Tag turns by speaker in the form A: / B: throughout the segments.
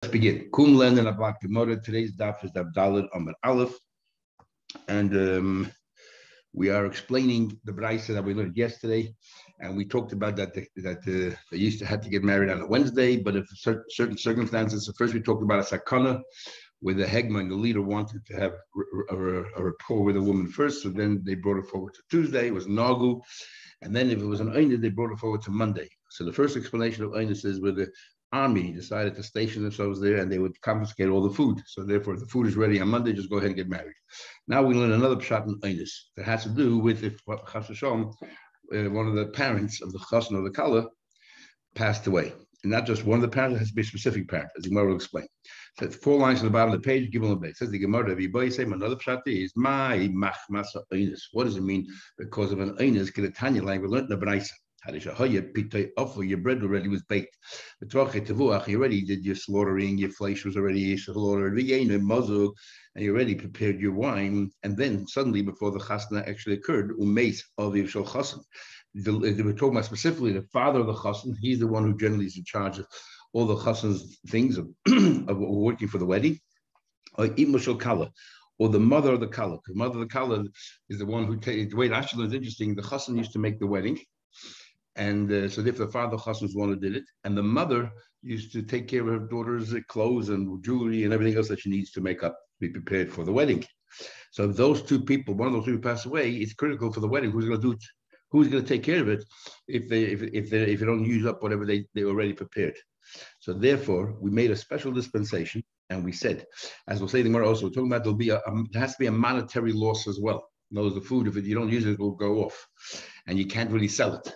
A: Let's begin. Kum Len and Abak Gemara. Today's daf is Daf Dalet Amar Aleph, and we are explaining the brayso that we learned yesterday, and we talked about that they used to have to get married on a Wednesday, but if certain circumstances. So first we talked about a sakana, where the hegman, the leader, wanted to have a rapport with a woman first, so then they brought it forward to Tuesday. It was nagu, and then if it was an oinus, they brought it forward to Monday. So the first explanation of oinus is where the army decided to station themselves there, and they would confiscate all the food. So therefore, if the food is ready on Monday, just go ahead and get married. Now we learn another pshat in oinus that has to do with if chas v'shalom, one of the parents of the chassan or the kala passed away. And not just one of the parents, it has to be a specific parent, as the Gemara will explain. So it's 4 lines on the bottom of the page, give them a base. Says the Gemara, another pshat is, my machmasa oinus. What does it mean? Because of an oinus, Kedatanya line, we learned in the brayso. Your bread already was baked. You already did your slaughtering, your flesh was already slaughtered, and you already prepared your wine. And then suddenly, before the chasna actually occurred, umeis aviv shel chassan. They were talking about specifically the father of the chassan. He's the one who generally is in charge of all the chassan's things of working for the wedding. Or imah shel kala, or the mother of the kala. The mother of the kala is the one who takes. The way Ashkelon is interesting. The chassan used to make the wedding. And so if the father chassan was the one who did it, and the mother used to take care of her daughter's clothes and jewelry and everything else that she needs to make up, be prepared for the wedding. So if those two people, one of those people pass away, it's critical for the wedding. Who's going to do it? Who's going to take care of it if they don't use up whatever they already prepared? So therefore, we made a special dispensation, and we said, as we'll say tomorrow also, we're talking about there has to be a monetary loss as well. In other words, the food, if you don't use it, it will go off, and you can't really sell it.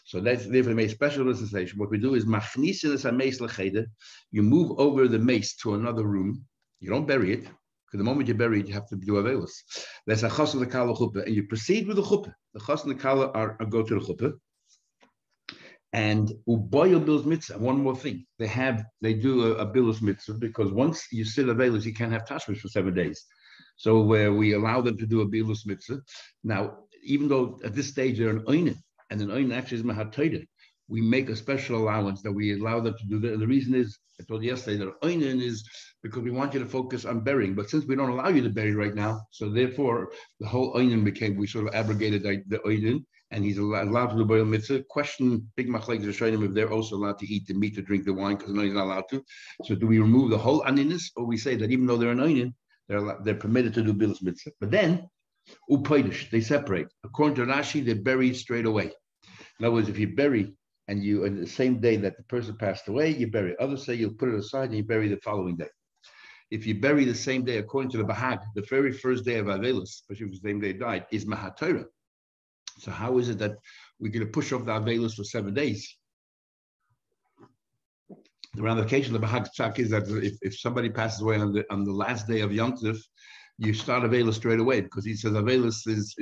A: So that's therefore made special dispensation. What we do is you move over the mace to another room. You don't bury it, because the moment you bury it, you have to do avelos. That's a chas and the kala chuppah, and you proceed with the chuppah. The chas and the kala go to the chuppah. And uboyo bilus mitzvah. One more thing, they do a bilus mitzvah, because once you sit avelos, you can't have tashmish for 7 days. So we allow them to do a bilus mitzvah. Now, even though at this stage they're an oinen, and an oinen actually is mahatayda, we make a special allowance that we allow them to do that. And the reason is, I told you yesterday, that oinen is because we want you to focus on burying. But since we don't allow you to bury right now, so therefore the whole oinen we sort of abrogated the oinen, and he's allowed to do boil mitzvah. Question big machlekes are showing him if they're also allowed to eat the meat or drink the wine, because no, he's not allowed to. So do we remove the whole aninus, or we say that even though they're an oinen, they're permitted to do bilus mitzvah? But then upoidish, they separate. According to Rashi, they bury straight away. In other words, if you bury and you on the same day that the person passed away, you bury. Others say you'll put it aside and you bury the following day. If you bury the same day, according to the Bahag, the very first day of Avelis, especially if the same day died, is Mahatayra. So how is it that we're going to push off the Avelis for 7 days? The ramification of the Bahag Tzak is that if somebody passes away on the last day of Yom Tov, you start Avelis straight away, because he says Avelis is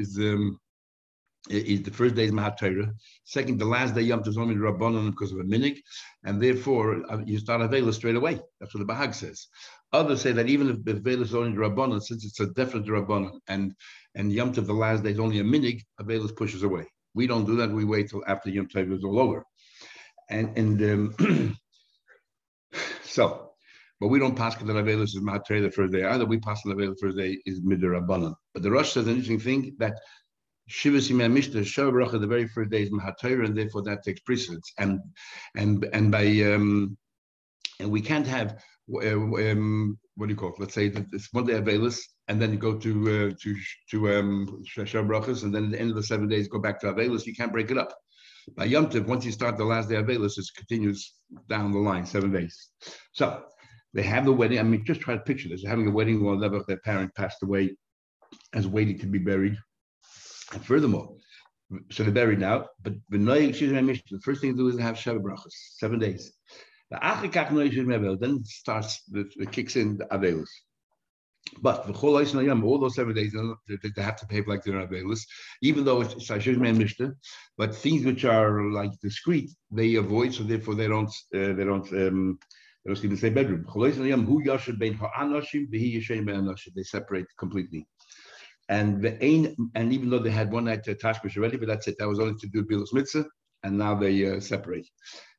A: the first day is Mahatayra. Second, the last day Yom Tov is only Rabbanon because of a minig, and therefore you start Avelis straight away. That's what the Bahag says. Others say that even if Avelis is only Rabbanon, since it's a definite Rabbanon, and Yom Tov the last day is only a minig, Avelis pushes away. We don't do that. We wait till after Yom Tov is all over, so. But we don't pass that Avelis is Mahatayra the first day either. We pass that Avelis the first day is Midrabbanon. But the Rosh says an interesting thing that Shivas Yimei Mishnah, Sheva Bracha, the very first day is Mahatayra, and therefore that takes precedence. And we can't have what do you call it? Let's say that it's one day Avelis, and then you go to Sheva Brachas, and then at the end of the 7 days go back to Avelis. You can't break it up. By Yom Tov, once you start the last day of Avelis, it continues down the line 7 days. So they have the wedding. I mean, just try to picture this: having a wedding while their parent passed away, as waiting to be buried. And furthermore, so they're buried now, but the first thing to do is to have Sheva Brachas, 7 days. Then it kicks in the Avelis. But all those 7 days, they have to pay like their Avelis, even though it's Shashir Mishnah. But things which are like discreet, they avoid, so therefore they don't even say bedroom. They separate completely. And even though they had one night to Tashmish already, but that's it. That was only to do Bilus Mitzvah, and now they separate.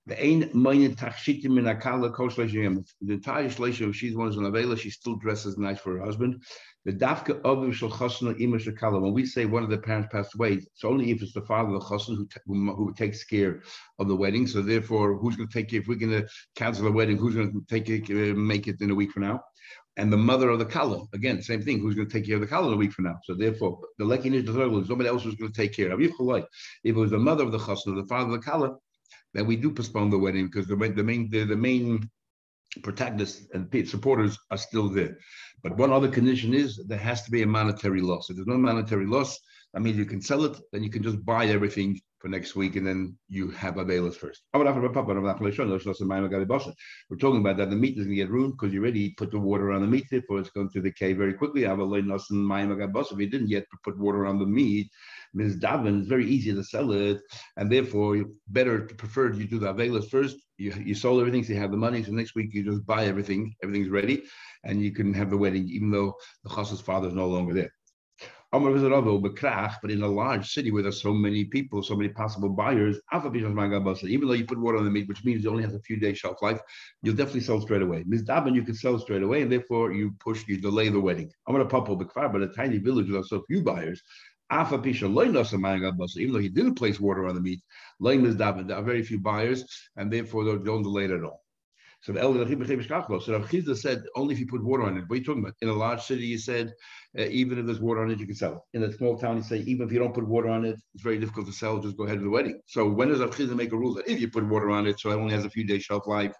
A: The ain't minor tachshitim in akala kol shleishim. The entire shleishim, if she's one who's an avela, she still dresses nice for her husband. The dafka avu shel chasna ima shekala. When we say one of the parents passed away, it's only if it's the father of the chasna who takes care of the wedding. So therefore, who's going to take care? If we're going to cancel the wedding, who's going to take it, make it in a week from now? And the mother of the kala, again, same thing. Who's going to take care of the kala in a week from now? So therefore, the lekin is the third one. Somebody else who's going to take care of. If it was the mother of the chasna, the father of the kala, then we do postpone the wedding because the main protagonists and supporters are still there. But one other condition is there has to be a monetary loss. If there's no monetary loss, that means you can sell it, then you can just buy everything for next week, and then you have availers first. We're talking about that the meat is going to get ruined because you already put the water on the meat, therefore it's going to decay very quickly. If you didn't yet put water on the meat, Ms. Davin, it's very easy to sell it, and therefore preferred you do the availers first. You sold everything, so you have the money. So next week you just buy everything, everything's ready, and you can have the wedding, even though the chassa's father is no longer there. But in a large city where there's so many people, so many possible buyers, even though you put water on the meat, which means it only has a few days shelf life, you'll definitely sell straight away. Mizdaban, you can sell straight away, and therefore you delay the wedding. But a tiny village with so few buyers, even though he didn't place water on the meat, there are very few buyers, and therefore they don't delay it at all. So the elder Rav Chizda said only if you put water on it. What are you talking about? In a large city, you said even if there's water on it, you can sell it. In a small town, you say even if you don't put water on it, it's very difficult to sell. Just go ahead with the wedding. So when does Rav Chizda make a rule that if you put water on it, so it only has a few days shelf life,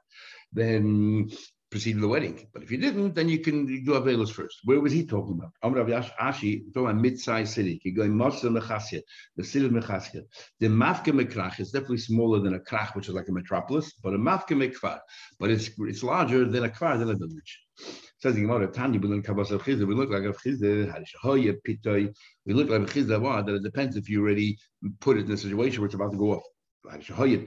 A: then proceed with the wedding? But if you didn't, then you can do availers first. Where was he talking about? Amr Rav Ashi talking about mid-sized city. He going Mosa Mechasya, the city of Mechasya. The Mafka Mekrach is definitely smaller than a Krach, which is like a metropolis, but a Mafka Mekvar, but it's larger than a Kvar, than a village. Says the Gemara, Tanya, we look like Rav Chizda, we look like Rav Chizda, that it depends if you already put it in a situation where it's about to go off. Your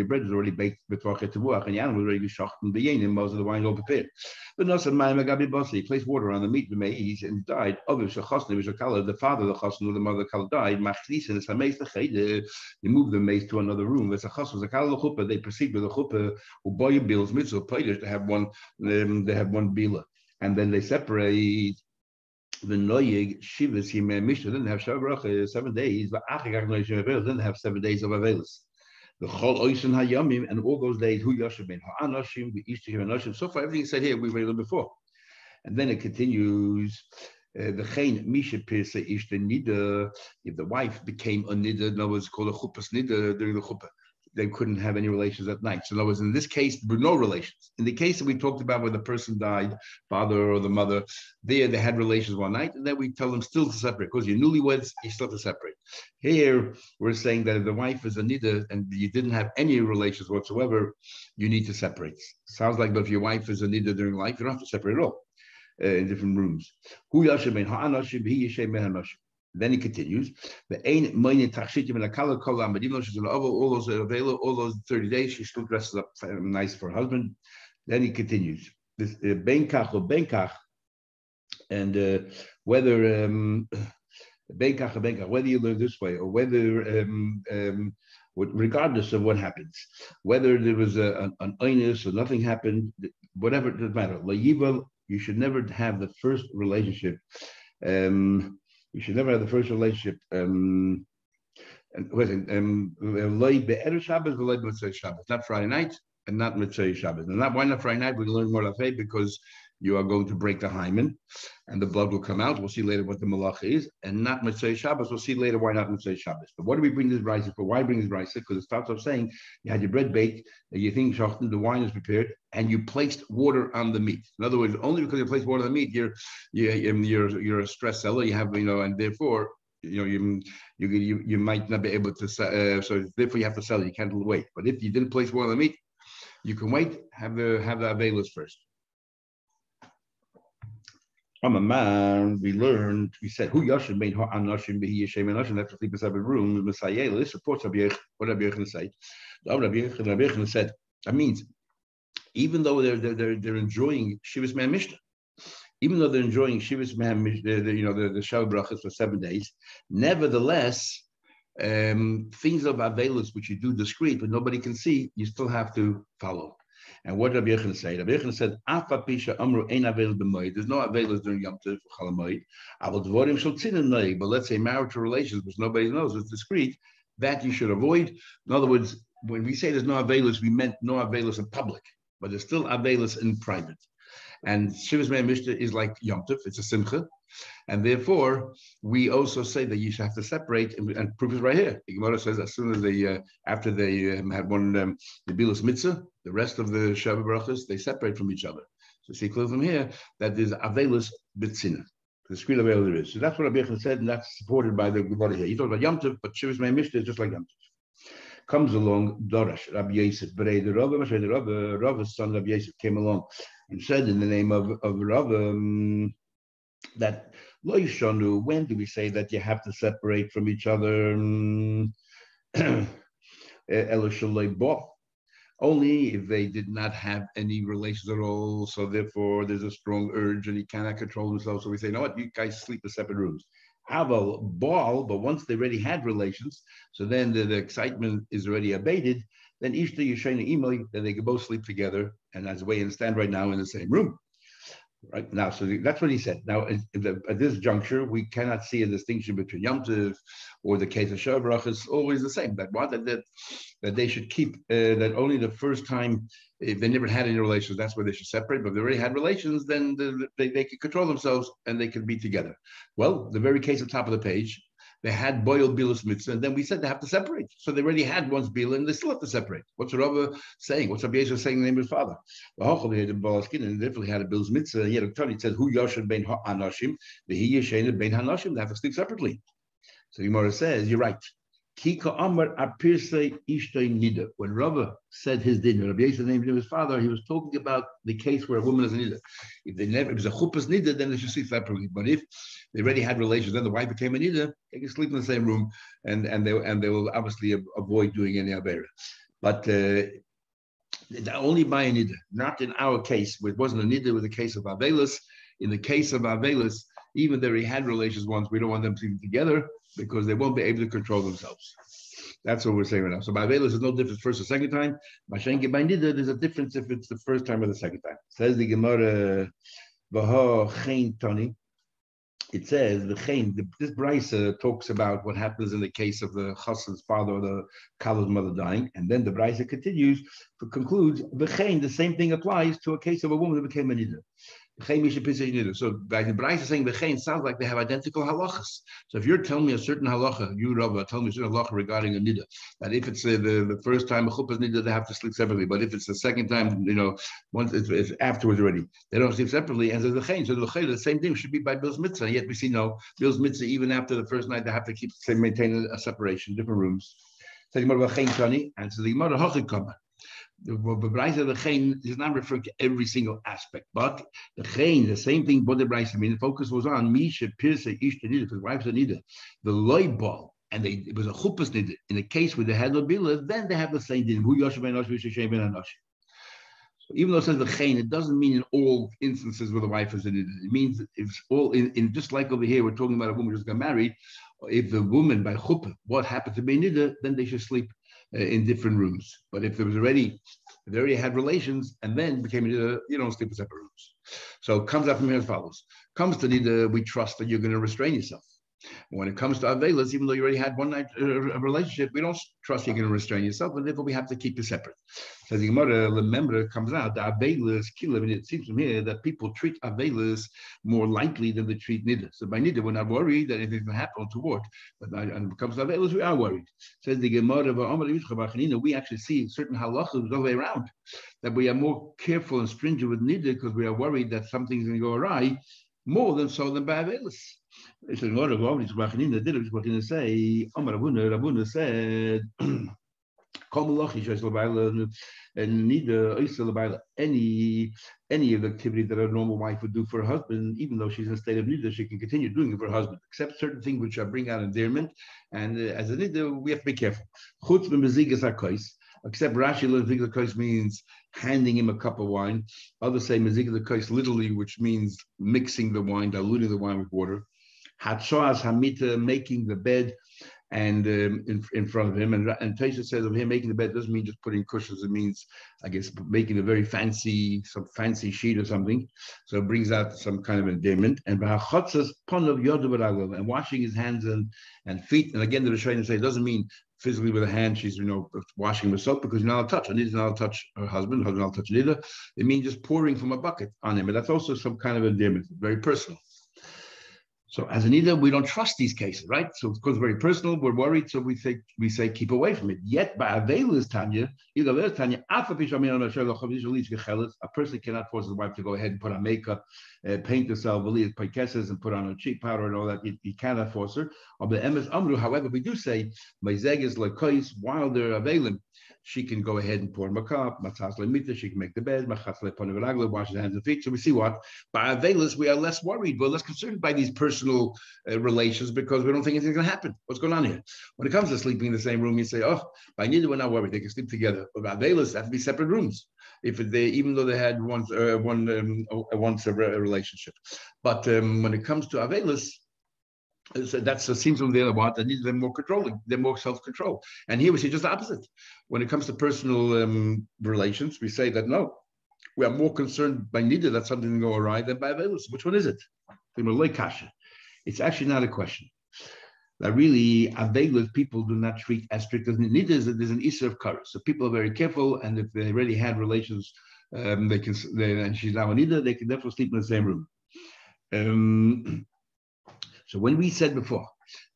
A: bread is already baked and your animal is already shocked and most of the wine is all prepared. But not some he placed water on the meat, the maize, and died. The father of the chasna or the mother of the kala died. They moved the maize to another room. They proceed with the chuppah who buy bills mitzvah players to have one. They have one bila, and then they separate. The noyig shivas he mishnah didn't have shavrach 7 days, but didn't have 7 days of availus. The chol oisin hayamim and all those days hu yashim ben ha'anashim the ishtim anashim. So far, everything said here we read it before, and then it continues. The chain misha pirsa ishta nida. If the wife became a nida, in other words, called a chuppah nida during the chuppah, they couldn't have any relations at night. So in other words, in this case, there were no relations. In the case that we talked about where the person died, father or the mother, they had relations one night, and then we tell them still to separate. Because you're newlyweds, you still have to separate. Here, we're saying that if the wife is a nida and you didn't have any relations whatsoever, you need to separate. Sounds like if your wife is a nida during life, you don't have to separate at all in different rooms. Then he continues. But even though she's an all those are available, all those 30 days, she still dresses up nice for her husband. Then he continues. This benkach or benkach, and whether whether you learn this way or whether regardless of what happens, whether there was an onus or nothing happened, whatever, it doesn't matter. You should never have the first relationship. You should never have the first relationship. Not Friday night and not Mitzvah Shabbos. And why not Friday night? We learn more Lafay because you are going to break the hymen and the blood will come out. We'll see later what the malach is. And not Mitzvah Shabbos. We'll see later why not Mitzvah Shabbos. But what do we bring this brisa for? Why bring this brisa? Because it starts off saying you had your bread baked, you think shachten, the wine is prepared, and you placed water on the meat. In other words, only because you placed water on the meat, you're a stress seller. You have, and therefore, you might not be able to sell. So therefore, you have to sell it. You can't wait. But if you didn't place water on the meat, you can wait. Have the availers first. From a man, we said, who Yashim made her Anashim Behi Yashem Anashim, that's to sleep in a room. Messiah, this supports what Rabbi Yechon said. Rabbi Yechon said, that means, even though they're enjoying Shivas Man Mishnah, even though they're enjoying Shivas Man Mishnah, the Shav Brachas for 7 days, nevertheless, things of Avelus, which you do discreet, but nobody can see, you still have to follow. And what did Rabbi Yochanan say? Rabbi Yochanan said, "Afa pisha amru ein Avelus b'moed." There's no Avelus during Yom Tov for Chalamoid. Avol dvorim shel tzinin noig. But let's say marital relations, which nobody knows, it's discreet, that you should avoid. In other words, when we say there's no Avelus, we meant no Avelus in public, but there's still Avelus in private. And Shivas Mei Mishnah is like Yom Tov, it's a simcha. And therefore, we also say that you should have to separate, and proof is right here. The Gemara says as soon as they, after they had one, the Bilas Mitzvah, the rest of the Shabbat Brachas, they separate from each other. So see clear from here that there's Avelus B'tzina. The screen of Avelus there is. So that's what Rabbi Yochanan said, and that's supported by the Gemara here. He talks about Yom Tov, but Shivas Mei Mishnah is just like Yom Tov. Comes along Dorash, Rabbi Yosef, Berei the Rava's son Rabbi Yosef came along and said in the name of Rava that Lo Yishanu, when do we say that you have to separate from each other? Only if they did not have any relations at all, so therefore there's a strong urge and he cannot control himself. So we say, you know what, you guys sleep in separate rooms. Aval ball, but once they already had relations, so then the excitement is already abated, then Ishta Yeshayna Imali, then they can both sleep together, and as we understand right now in the same room. Right now, so that's what he said. Now, at this juncture, we cannot see a distinction between Yom Tov or the case of Shabbat Brachas. It's always the same. That they should keep that only the first time, if they never had any relations, that's where they should separate. But if they already had relations, then they can control themselves and they can be together. Well, the very case at the top of the page, they had boil bilas mitzvah, and then we said they have to separate. So they already had one's bila, and they still have to separate. What's Rava saying? What's Rabbi Yosef saying in the name of his father? And they definitely had a bilas mitzvah. And yet it said, "Hu yoshen bein ha'anashim, v'hi yeshen bein ha'anashim." They have to sleep separately. So the Gemara says, "You're right." Kika Amar Apirse Ishtay Nida. When Rava said his din, Rabbi Yosef named him his father, he was talking about the case where a woman is a nida. If it was a chuppah's nida, then they should sleep separately. But if they already had relations, then the wife became a nida, they can sleep in the same room, and they will obviously avoid doing any avera. But only by a nida, not in our case. It wasn't a nida, it was a case of avelus. In the case of avelus, even though they had relations once, we don't want them sleeping together because they won't be able to control themselves. That's what we're saying right now. So by Avelus, there's no difference first or second time. By Shenke by Nida, there's a difference if it's the first time or the second time. Says the Gemara, it says, this Brisa talks about what happens in the case of the Chassan's father or the Kala's mother dying. And then the Brisa continues to conclude, the same thing applies to a case of a woman that became a Nida. So by the Bryce saying the sounds like they have identical halachas. So if you're telling me a certain halacha, you Rabbi, tell me a certain halacha regarding a nida, that if it's the first time a chuppah nida, they have to sleep separately. But if it's the second time, once it's afterwards already, they don't sleep separately. And there's the chayin. So the same thing should be by Bill's mitzvah. Yet we see no Bill's mitzvah. Even after the first night, they have to maintain a separation, different rooms. So the Gemara and so the Gemara hachikama. The Brisa of the Chain is not referring to every single aspect, but the Chain, the same thing. But the Brisa, the focus was on Misha Pirsa Ishta Nida, because wives are Nida, the loy ball, and it was a chuppahs Nida. In a case where they had no bila, then they have the same thing. Hu Yoshem Ben Anoshim Yishem Ben Anoshim. So even though it says the Chain, it doesn't mean in all instances where the wife is a Nida. It means it's all in just like over here, we're talking about a woman who just got married. If the woman by chuppah, what happened to be Nida, then they should sleep in different rooms. But if they already had relations and then became nida, you don't sleep in separate rooms. So it comes out from here as follows. Comes to nida, we trust that you're going to restrain yourself. When it comes to avelas, even though you already had one night relationship, we don't trust you're going to restrain yourself, and therefore we have to keep it separate. So the Gemara, the member comes out, the avelas kill, and it seems from here that people treat avelas more lightly than they treat nida. So by nida, we're not worried that anything can happen toward. But when it comes to avelas, we are worried. Says the Gemara, we actually see certain halachas the way around, that we are more careful and stringent with nida because we are worried that something's going to go awry more than so than by avelas. It's a lot of obvious. Rabuna said, any of the activity that a normal wife would do for her husband, even though she's in a state of nida, she can continue doing it for her husband, except certain things which bring out endearment. And as a nida, we have to be careful. Except Rashi, mezigah kos means handing him a cup of wine. Others say mezigah kos literally, which means mixing the wine, diluting the wine with water. Hatshas hamita, making the bed, and in front of him. And Taisha says over here, making the bed doesn't mean just putting cushions. It means, I guess, making a very fancy sheet or something. So it brings out some kind of endearment. And washing his hands and feet. And again, the Rishonim say it doesn't mean physically with a hand, she's washing with soap, because you're not allowed to touch. Anida's not allowed to touch her husband not allowed to touch Anida. It means just pouring from a bucket on him. And that's also some kind of endearment, very personal. So as Anida, we don't trust these cases, right? So because it's very personal, we're worried, so we say keep away from it. Yet by Avelis Tanya, a person cannot force his wife to go ahead and put on makeup, paint herself, put kisses, and put on her cheek powder and all that. You cannot force her. However, we do say while they're Avelim, she can go ahead and pour makeup, she can make the bed, wash his hands and feet. So we see what? By Avelis, we are less worried, we're less concerned by these personal relations, because we don't think anything's going to happen. What's going on here? When it comes to sleeping in the same room, you say, oh, by Nida, we're not worried. They can sleep together. But by Avelis, they have to be separate rooms, even though they had once a relationship. But when it comes to Avelis, so that's seems from the other one that needs them more controlling, they're more self-control. And here we see just the opposite. When it comes to personal relations, we say that no, we are more concerned by Nida that something can go awry than by Avelis. Which one is it? It's actually not a question. That really, Avelis people do not treat as strict as Nida. There's an issue of courage. So people are very careful, and if they already had relations, and she's now a Nida, they can definitely sleep in the same room. So when we said before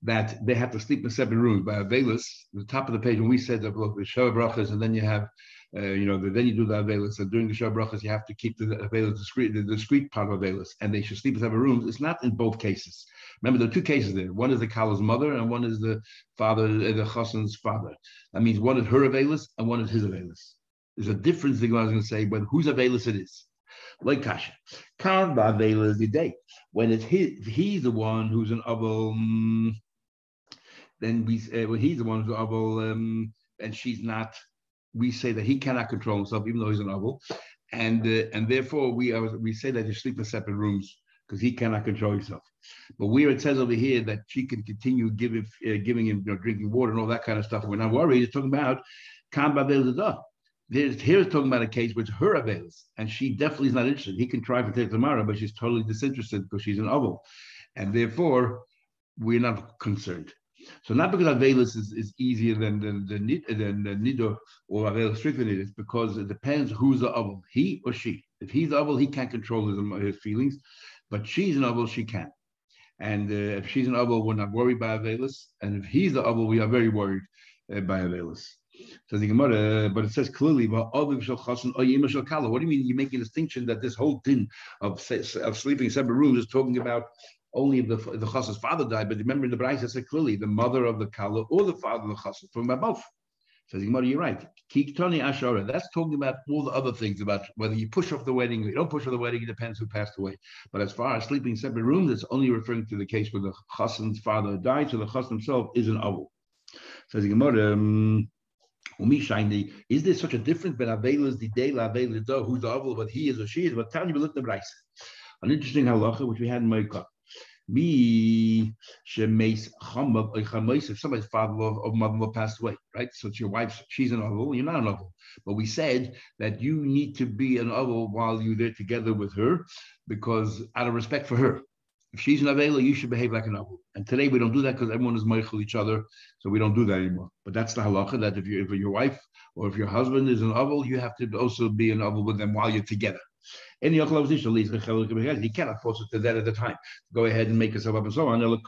A: that they have to sleep in separate rooms by Avelis, the top of the page, when we said that the Shah Brachas, and then you have, then you do the Avelis, and during the Shah Brachas, you have to keep the Avelis the discreet part of Avelis, and they should sleep in separate rooms. It's not in both cases. Remember, there are two cases there. One is the Kala's mother, and one is the father, the Chassan's father. That means one is her Avelis, and one is his Avelis. There's a difference, I was going to say, but whose Avelis it is. Like Kasha. Can't Avelis the day. When it's he's the one who's an Abel, then when he's the one who's an Abel, and she's not, we say that he cannot control himself, even though he's an Abel, and therefore we say that you sleep in separate rooms because he cannot control himself. But where it says over here that she can continue giving him drinking water and all that kind of stuff, we're not worried. It's talking about Kan Bavel the Here it's talking about a case which her avails, and she definitely is not interested. He can try for tomorrow, but she's totally disinterested because she's an oval, and therefore we're not concerned. So not because availus is easier than nido or availus strictly nido, it's because it depends who's the oval, he or she. If he's the oval, he can't control his feelings, but she's an oval, she can. And if she's an oval, we're not worried by availus, and if he's the oval, we are very worried by availus. Says the Gemara, but it says clearly, what do you mean you make a distinction that this whole thing of sleeping in separate rooms is talking about only if the chassan's father died? But remember in the Braisa it said clearly the mother of the kala or the father of the chassan, talking about both. Says the Gemara, you're right. Kiktoni ashara, that's talking about all the other things, about whether you push off the wedding or you don't push off the wedding, it depends who passed away. But as far as sleeping in separate rooms, it's only referring to the case where the chassan's father died, so the chassan himself is an avul. Says the Gemara, is there such a difference between Avelis the day, Avelis the who's the Avil, what he is or she is? But tell you, we look at the Braisa. An interesting halacha which we had in Meikah. If somebody's father or mother passed away, right? So it's your wife, she's an Avil, you're not an Avil. But we said that you need to be an Avil while you're there together with her, because out of respect for her. If she's an Avela, you should behave like an Avil. And today we don't do that because everyone is meichel each other, so we don't do that anymore. But that's the halacha, that if your wife or if your husband is an Avil, you have to also be an Avil with them while you're together. He cannot force it to that at the time. Go ahead and make yourself up and so on. What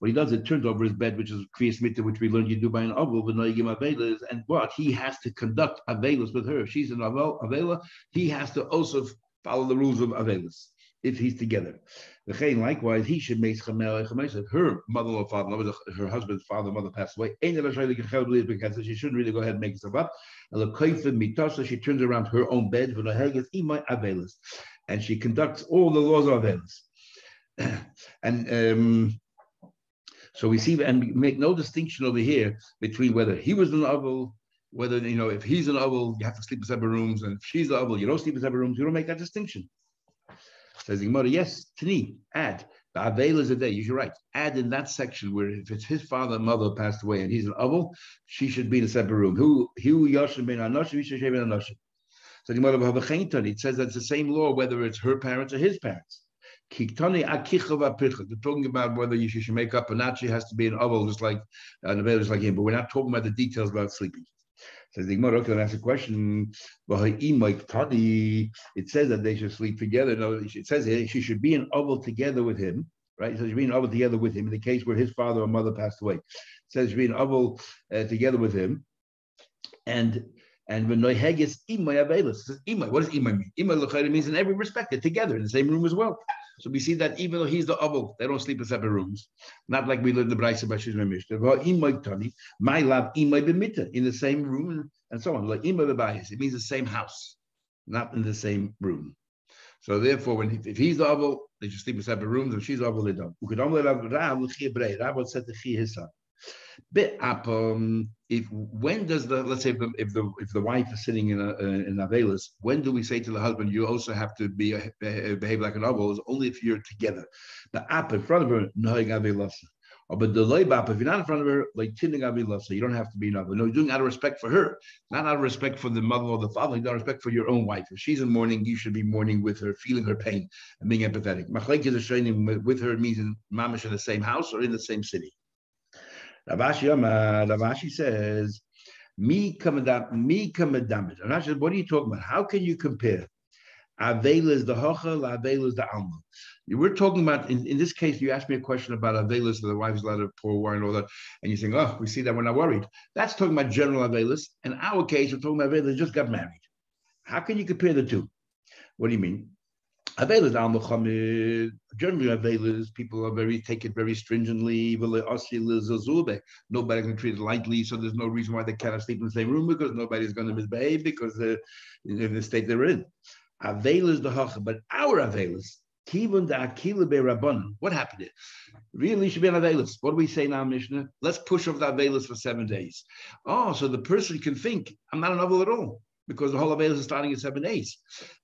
A: he does, it turns over his bed, which is kriyas mitzvah, which we learned you do by an Avil, and what he has to conduct Avelas with her. If she's an Avela, he has to also follow the rules of Avelas if he's together. Likewise, he should make her mother or father, her husband's father, mother passed away. Because she shouldn't really go ahead and make herself up. She turns around her own bed and she conducts all the laws of Avelis. And so we see and make no distinction over here between whether he was an Avel, whether if he's an Avel, you have to sleep in separate rooms, and if she's the Avel, you don't sleep in separate rooms. You don't make that distinction. Says the Gemara, yes, Tani, add The Avel is a day. You're right. Add in that section where if it's his father and mother passed away and he's an Avel, she should be in a separate room. Who Yoshin ben Anoshim, Yisha ben Anoshim. So the mother of it says that it's the same law whether it's her parents or his parents. They're talking about whether you should make up, and actually has to be an Avel just like an Avel just like him. But we're not talking about the details about sleeping. Says the Gemara, okay, that's a question. It says that they should sleep together. No, it says here she should be an Avel together with him, right? So she should be an Avel together with him in the case where his father or mother passed away. It says she should be an Avel together with him, and when Noiheges Imay Avelis says Imay. What does Imay mean? Imay means in every respect they're together in the same room as well. So we see that even though he's the Avel, they don't sleep in separate rooms. Not like we learned the Brayse by Shizma Mishnah. Imay Tani, my love Imay B'mita in the same room and so on. Like Imay B'bayis, it means the same house, not in the same room. So therefore, if he's the Avel, they should sleep in separate rooms. If she's the Avel, they don't. Rav said to Chi his son. If when does let's say if the wife is sitting in Avelis, when do we say to the husband you also have to behave like an Avel? Is only if you're together. The app in front of her, nohig Avelasa. But the loy bap, if you're not in front of her, like tinning Avelasa, you don't have to be an Avel. No, you're doing out of respect for her, not out of respect for the mother or the father. You got respect for your own wife. If she's in mourning, you should be mourning with her, feeling her pain and being empathetic. Machlek is a training with her means in mamish in the same house or in the same city. Ravashi says, "Me kamadamid." Rashi, what are you talking about? How can you compare? Avel is the hochel, Avel is the alma. We're talking about in this case. You asked me a question about Avelis, so the wife's allowed to pour wine and all that, and you're saying, "Oh, we see that we're not worried." That's talking about general Avelis. In our case, we're talking about Avelis just got married. How can you compare the two? What do you mean? Avelis al-Muhammad, generally Avelis, people take it very stringently. Nobody can treat it lightly, so there's no reason why they cannot sleep in the same room because nobody's going to misbehave because they're in the state they're in. Avelis the Hacha, but our Avelis, Kivun da Akila be Rabbanon. What happened here? Really should be an Avelis. What do we say now, Mishnah? Let's push off the Avelis for 7 days. Oh, so the person can think, I'm not an Avel at all, because the whole Avelis is starting at 7 days.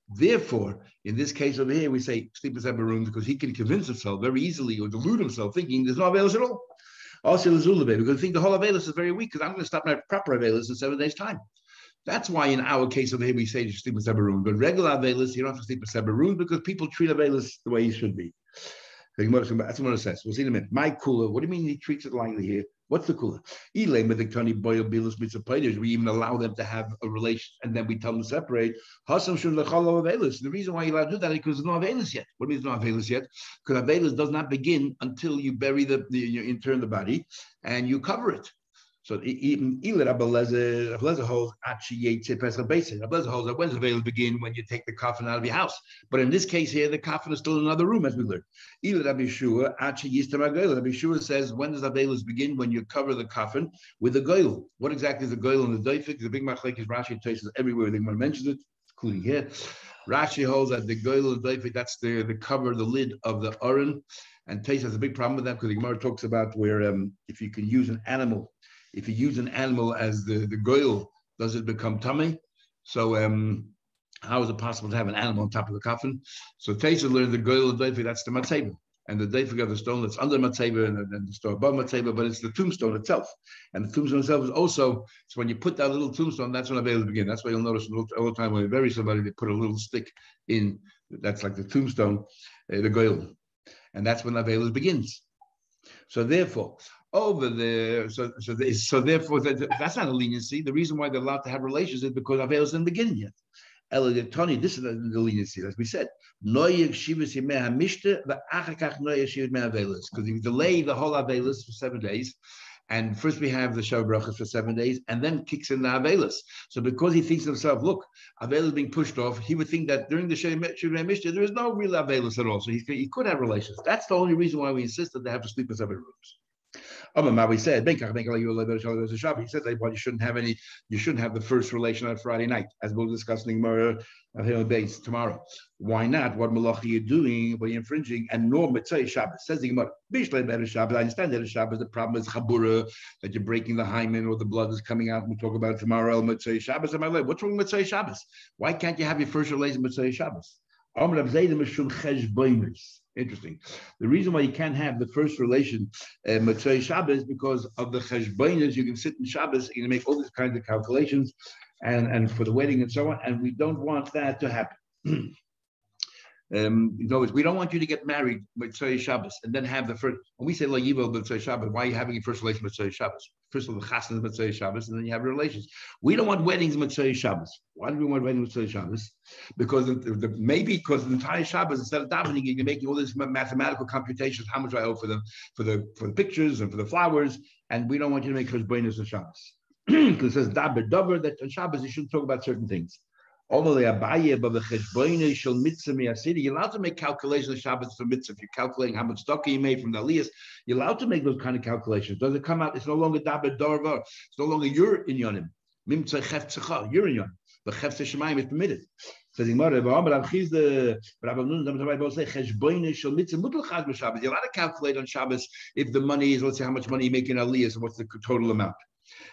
A: Therefore, in this case over here, we say sleep in separate rooms because he can convince himself very easily or delude himself thinking there's no Avelis at all. Also, because I think the whole Avelis is very weak because I'm going to stop my proper Avelis in 7 days' time. That's why in our case over here, we say you should sleep in separate rooms. But regular Avelis, you don't have to sleep in separate rooms because people treat Avelis the way he should be. That's what it says. We'll see in a minute. My cooler, what do you mean he treats it lightly here? What's the cooler? We even allow them to have a relation and then we tell them to separate. The reason why you allowed to do that is because there's no Avelis yet. What means no Avelis yet? Because Avelis does not begin until you bury you intern the body and you cover it. So even Rabbi holds that when's the veil begin when you take the coffin out of your house. But in this case here, the coffin is still in another room, as we learned. Rabbi Shua says, when does the veil begin? When you cover the coffin with the goyl. What exactly is the goyl and the doifik? The big machlek is Rashi traces everywhere. They want to mention it, including here. Rashi holds that the goyl and the doifik, that's the cover, the lid of the aron. And Tais has a big problem with that because the Gemara talks about where if you can use an animal. If you use an animal as the goyl, does it become tummy? So how is it possible to have an animal on top of the coffin? So Taisa learned the goyl and doifik, that's the matzeva. And the doifik of the stone that's under matzeva and the stone above matzeva, but it's the tombstone itself. And the tombstone itself is also, so when you put that little tombstone, that's when Avelis begin. That's why you'll notice all the time when you bury somebody, they put a little stick in, that's like the tombstone, the goyl. And that's when Avelis begins. So therefore, over there, so therefore, that's not a leniency. The reason why they're allowed to have relations is because Avelis didn't begin yet. This is the leniency, as we said. Because if you delay the whole Avelis for 7 days, and first we have the Shav Brachas for 7 days, and then kicks in the Avelis. So because he thinks to himself, look, Avelis being pushed off, he would think that during the Shav Mishnah, there is no real Avelis at all. So he could have relations. That's the only reason why we insist that they have to sleep in separate rooms. We said, he said that you shouldn't have the first relation on Friday night, as we'll discuss in the base tomorrow. Why not? What malach are you doing? What are you infringing? And nor Mitzvah Shabbos. Says the Gemara, I understand that Shabbos, the problem is Chabura, that you're breaking the hymen or the blood is coming out. We'll talk about it tomorrow. Mitzvah Shabbos. What's wrong with Mitzvah Shabbos? Why can't you have your first relation Mitzvah Shabbos? Interesting. The reason why you can't have the first relation Motzei Shabbos is because of the cheshbonos. You can sit in Shabbos, you can make all these kinds of calculations, and for the wedding and so on. And we don't want that to happen. In other words, we don't want you to get married Motzei Shabbos and then have the first. When we say Lo Yivel Motzei Shabbos, why are you having your first relation Motzei Shabbos? First of all, the chassan is Motzei Shabbos, and then you have relations. We don't want weddings Motzei Shabbos. Why do we want weddings Motzei Shabbos? Because maybe because the entire Shabbos, instead of davening, you're making all these mathematical computations. How much do I owe for the pictures and for the flowers? And we don't want you to make cheshbonos on Shabbos because it says daber daber that on Shabbos you shouldn't talk about certain things. You're allowed to make calculations of Shabbos for mitzvah. If you're calculating how much stock you made from the aliyahs, you're allowed to make those kind of calculations. Does it come out? It's no longer daber darva. It's no longer your inyanim. Mimtzah cheftzcha, your inyan. But cheftzah shemayim is permitted. Says Gemara, you're allowed to calculate on Shabbos if the money is, let's say, how much money you make in aliyahs and what's the total amount.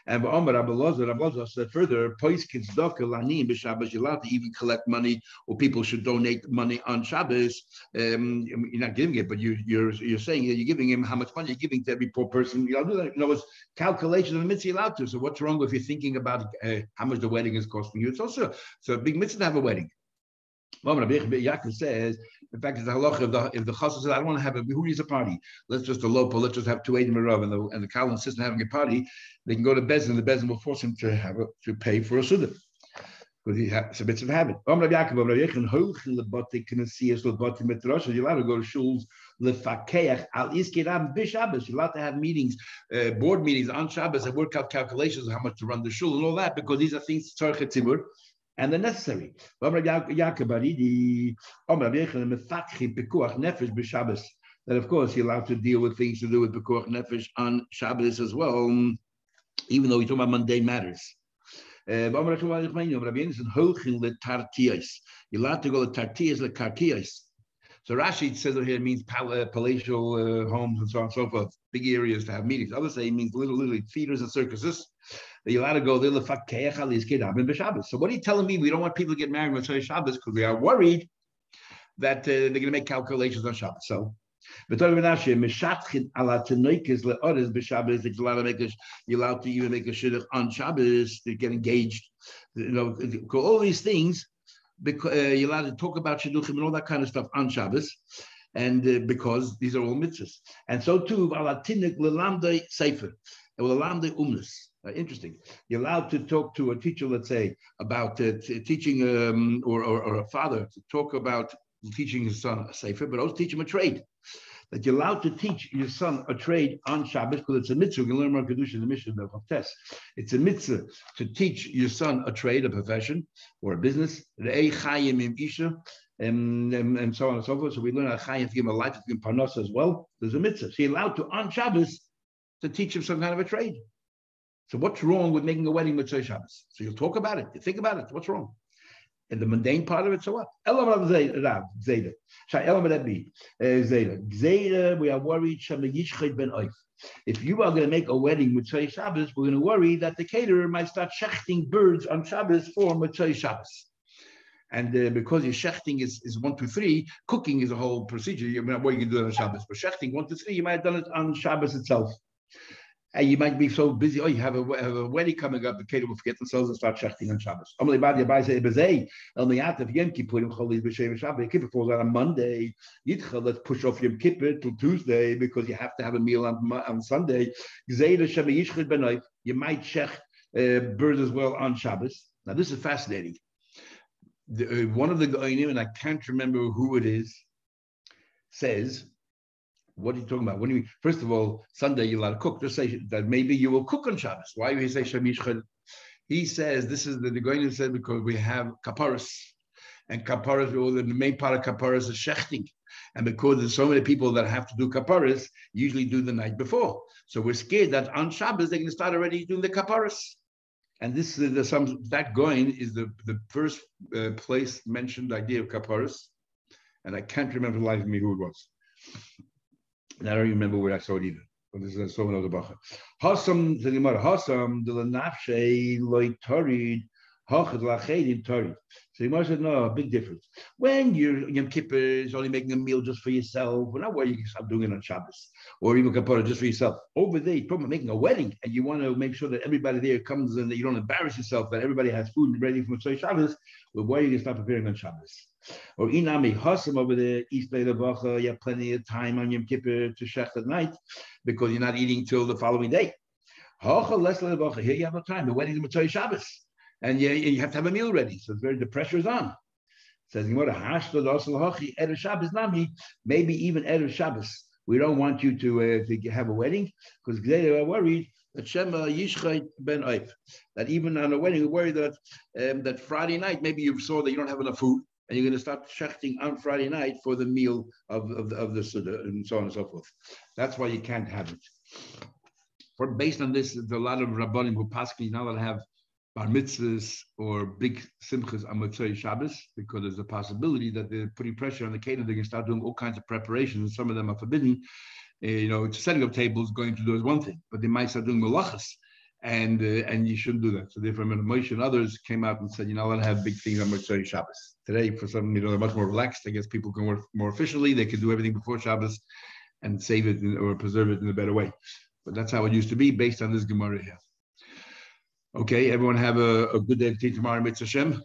A: And Rabbi said further, you're allowed to even collect money, or people should donate money on Shabbos. You're not giving it, but you're saying that you're giving him how much money you're giving to every poor person. You'll do that. It's calculation of the mitzvah you're allowed to. So what's wrong if you're thinking about how much the wedding is costing you? It's also a big mitzvah to have a wedding. Yaakov says, in fact, it's a halacha if the chassan says, I don't want to have who needs a party? Let's just elope, let's just have 2 Eidim Rav, and the Kal insists on having a party. They can go to Bezin, and the Bezin will force him to pay for a suda because it's a mitzvah habit. You're allowed to go to shuls lefakeach al iskei rab b'Shabbos. You're allowed to have meetings, board meetings on Shabbos, and work out calculations of how much to run the shul and all that, because these are things tzarchet tzibur. And they're necessary. That of course you're allowed to deal with things to do with pekuach nefesh on Shabbos as well, even though we're talking about mundane matters. You're allowed to go to tartiyas lekartiyas. So Rashi says it here means palatial homes and so on and so forth, big areas to have meetings. Others say it means literally theaters and circuses. You're allowed to go there. So what are you telling me? We don't want people to get married on Shabbos because we are worried that they're going to make calculations on Shabbos. So, you're allowed to even make a shidduch on Shabbos to get engaged. All these things. Because you're allowed to talk about shidduchim and all that kind of stuff on Shabbos, and because these are all mitzvahs. And so too, interesting. You're allowed to talk to a teacher, let's say, about teaching, or a father to talk about teaching his son a sefer, but also teach him a trade. That you're allowed to teach your son a trade on Shabbos because it's a mitzvah. You can learn more Kedusha in the Mishnah of Tess. It's a mitzvah to teach your son a trade, a profession, or a business. And so on and so forth. So we learn how Chayim to give him a life, to give him parnasa as well. There's a mitzvah. So you're allowed to, on Shabbos, to teach him some kind of a trade. So what's wrong with making a wedding with Shabbos? So you'll talk about it. You think about it. What's wrong? And the mundane part of it, so what? We are worried. If you are going to make a wedding with Shabbos, we're going to worry that the caterer might start shechting birds on Shabbos for Motzei Shabbos. And because your shechting is 1, 2, 3, cooking is a whole procedure. You're not what you can do on Shabbos, but shechting 1, 2, 3, you might have done it on Shabbos itself. And you might be so busy. Oh, you have a wedding coming up. The caterer will forget themselves and start shechting on Shabbos. Kippur falls out on Monday. Let's push off Yom Kippur till Tuesday because you have to have a meal on Sunday. You might shech birds as well on Shabbos. Now this is fascinating. One of the Goinim, and I can't remember who it is, says, what are you talking about? What do you mean? First of all, Sunday you're allowed to cook. Just say that maybe you will cook on Shabbos. Why do you say Shemish? He says this is the Goinim said because we have kaparas, and kaparas, or the main part of kaparas is shechting, and because there's so many people that have to do kaparas, usually do the night before. So we're scared that on Shabbos they're going to start already doing the kaparas. And this is that Goin is the first place mentioned idea of kaparas, and I can't remember the life of me who it was. And I don't even remember where I saw it either. But this is someone of the Bacha. Hasam the Gemara. Hasam the Lenafshe Loitarid So Gemara said, no, big difference. When you're Yom Kippur is only making a meal just for yourself, well, not where you can stop doing it on Shabbos, or even Kapara just for yourself. Over there, you're talking about making a wedding, and you want to make sure that everybody there comes and that you don't embarrass yourself, that everybody has food ready for Motzei Shabbos. Well, why are you going to start preparing on Shabbos? Or Inami Hasam over there, East Bay Levacha, you have plenty of time on Yom Kippur to Shech at night because you're not eating till the following day. Here you have no time. The wedding is Motzei Shabbos, and you have to have a meal ready. So the pressure is on. Says maybe even Erev Shabbos, we don't want you to have a wedding because they are worried that Shema Yishchait Ben Oif, that even on a wedding, we're worried that that Friday night maybe you saw that you don't have enough food and you're going to start shechting on Friday night for the meal of the Suda and so on and so forth. That's why you can't have it. Based on this, there's a lot of Rabbanim who you're not allowed to have bar mitzvahs or big simchas on Motzei Shabbos because there's a possibility that they're putting pressure on the caterer. They can start doing all kinds of preparations. Some of them are forbidden. Setting up tables, going to do is one thing, but they might start doing malachas, and you shouldn't do that. So therefore, Moshe and others came out and said, you're not allowed to have big things on Motzei Shabbos. Today, for some, they're much more relaxed. I guess people can work more efficiently. They can do everything before Shabbos and save it or preserve it in a better way. But that's how it used to be based on this Gemara here. Okay, everyone have a good day tomorrow, Mitzvah Hashem.